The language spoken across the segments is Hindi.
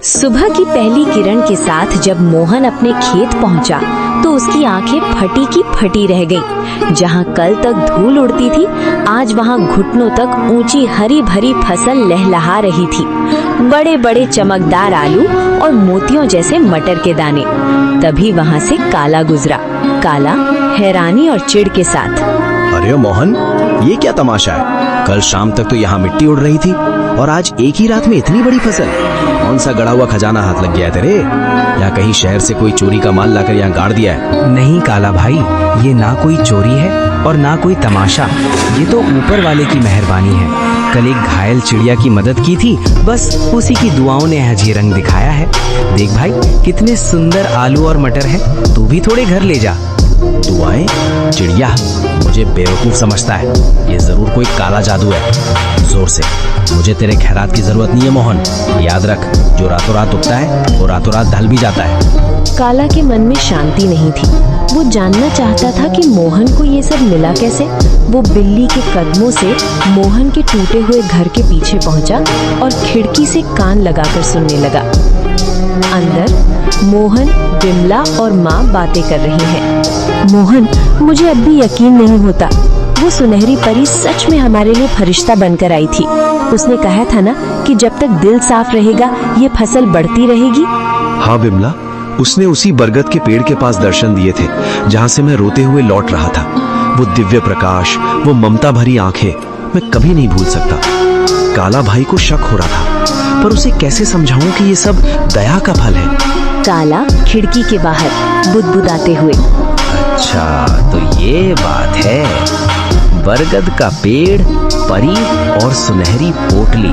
सुबह की पहली किरण के साथ जब मोहन अपने खेत पहुंचा तो उसकी आंखें फटी की फटी रह गईं। जहां कल तक धूल उड़ती थी, आज वहां घुटनों तक ऊंची हरी भरी फसल लहलहा रही थी। बड़े बड़े चमकदार आलू और मोतियों जैसे मटर के दाने। तभी वहां से काला गुजरा, काला हैरानी और चिढ़ के साथ। अरे मोहन, ये क्या तमाशा है? कल शाम तक तो यहाँ मिट्टी उड़ रही थी और आज एक ही रात में इतनी बड़ी फसल। कौन सा गड़ा हुआ खजाना हाथ लग गया है तेरे? या कहीं शहर से कोई चोरी का माल लाकर यहाँ गाड़ दिया है? नहीं काला भाई, ये ना कोई चोरी है और ना कोई तमाशा। ये तो ऊपर वाले की मेहरबानी है। कल एक घायल चिड़िया की मदद की थी, बस उसी की दुआओं ने आज ये रंग दिखाया है। देख भाई, कितने सुंदर आलू और मटर है, तू भी थोड़े घर ले जा। दुआएं? चिड़िया मुझे बेवकूफ समझता है। ये जरूर कोई काला जादू है। जोर से, मुझे तेरे खैरात की जरूरत नहीं है मोहन। याद रख, जो रातों रात उगता है वो रातों रात ढल भी जाता है। काला के मन में शांति नहीं थी। वो जानना चाहता था कि मोहन को ये सब मिला कैसे। वो बिल्ली के कदमों से मोहन के टूटे हुए घर के पीछे पहुंचा और खिड़की से कान लगाकर सुनने लगा। अंदर मोहन, बिमला और माँ बातें कर रही हैं। मोहन, मुझे अब भी यकीन नहीं होता, वो सुनहरी परी सच में हमारे लिए फरिश्ता बनकर आई थी। उसने कहा था ना कि जब तक दिल साफ रहेगा ये फसल बढ़ती रहेगी। हाँ बिमला, उसने उसी बरगद के पेड़ के पास दर्शन दिए थे जहाँ से मैं रोते हुए लौट रहा था। वो दिव्य प्रकाश, वो ममता भरी आंखें, मैं कभी नहीं भूल सकता। काला भाई को शक हो रहा था, पर उसे कैसे समझाऊं कि ये सब दया का फल है। काला खिड़की के बाहर बुदबुदाते हुए, अच्छा तो ये बात है। बरगद का पेड़, परी और सुनहरी पोटली।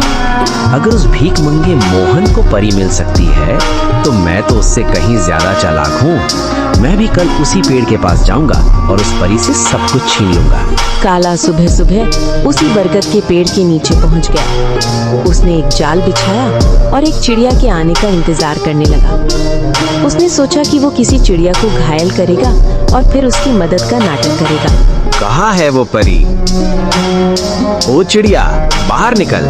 अगर उस भीख मंगे मोहन को परी मिल सकती है तो मैं तो उससे कहीं ज्यादा चालाक हूँ। मैं भी कल उसी पेड़ के पास जाऊंगा और उस परी से सब कुछ छीन लूंगा। काला सुबह सुबह उसी बरगद के पेड़ के नीचे पहुंच गया। उसने एक जाल बिछाया और एक चिड़िया के आने का इंतजार करने लगा। उसने सोचा कि वो किसी चिड़िया को घायल करेगा और फिर उसकी मदद का नाटक करेगा। कहाँ है वो परी? ओ चिड़िया, बाहर निकल।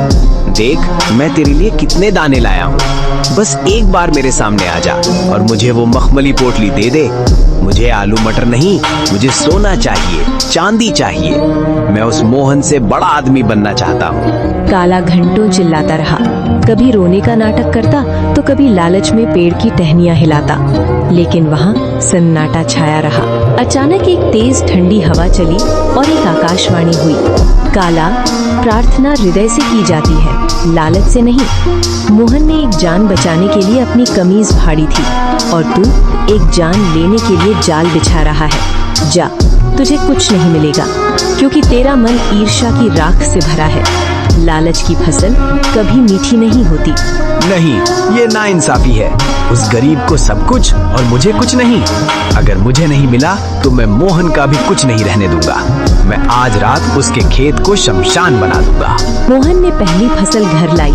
देख, मैं तेरे लिए कितने दाने लाया हूँ। बस एक बार मेरे सामने आ जा और मुझे वो मखमली पोटली दे दे। मुझे आलू मटर नहीं, मुझे सोना चाहिए, चांदी चाहिए। मैं उस मोहन से बड़ा आदमी बनना चाहता हूँ। काला घंटों चिल्लाता रहा, कभी रोने का नाटक करता तो कभी लालच में पेड़ की टहनियां हिलाता, लेकिन वहाँ सन्नाटा छाया रहा। अचानक एक तेज ठंडी हवा चली और एक आकाशवाणी हुई। काला, प्रार्थना हृदय से की जाती है, लालच से नहीं। मोहन ने एक जान बचाने के लिए अपनी कमीज फाड़ी थी और तू एक जान लेने के लिए जाल बिछा रहा है। जा, तुझे कुछ नहीं मिलेगा क्योंकि तेरा मन ईर्ष्या की राख से भरा है। लालच की फसल कभी मीठी नहीं होती। नहीं, ये नाइंसाफी है। उस गरीब को सब कुछ और मुझे कुछ नहीं। अगर मुझे नहीं मिला तो मैं मोहन का भी कुछ नहीं रहने दूंगा। मैं आज रात उसके खेत को शमशान बना दूंगा। मोहन ने पहली फसल घर लाई।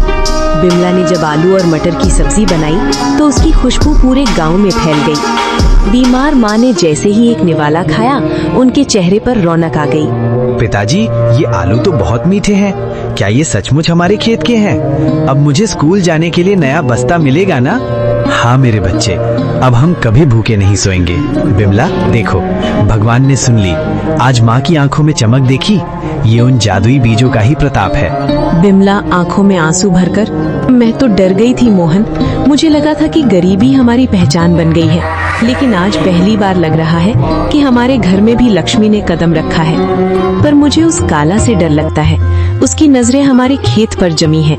बिमला ने जब आलू और मटर की सब्जी बनाई तो उसकी खुशबू पूरे गांव में फैल गई। बीमार माँ ने जैसे ही एक निवाला खाया, उनके चेहरे पर रौनक आ गई। पिताजी, ये आलू तो बहुत मीठे हैं। क्या ये सचमुच हमारे खेत के हैं? अब मुझे स्कूल जाने के लिए नया बस्ता मिलेगा ना? हाँ मेरे बच्चे, अब हम कभी भूखे नहीं सोएंगे। बिमला देखो, भगवान ने सुन ली। आज माँ की आंखों में चमक देखी? ये उन जादुई बीजों का ही प्रताप है। बिमला आंखों में आंसू भरकर, मैं तो डर गई थी मोहन। मुझे लगा था कि गरीबी हमारी पहचान बन गई है, लेकिन आज पहली बार लग रहा है कि हमारे घर में भी लक्ष्मी ने कदम रखा है। पर मुझे उस काला से डर लगता है। उसकी नजरें हमारे खेत पर जमी है।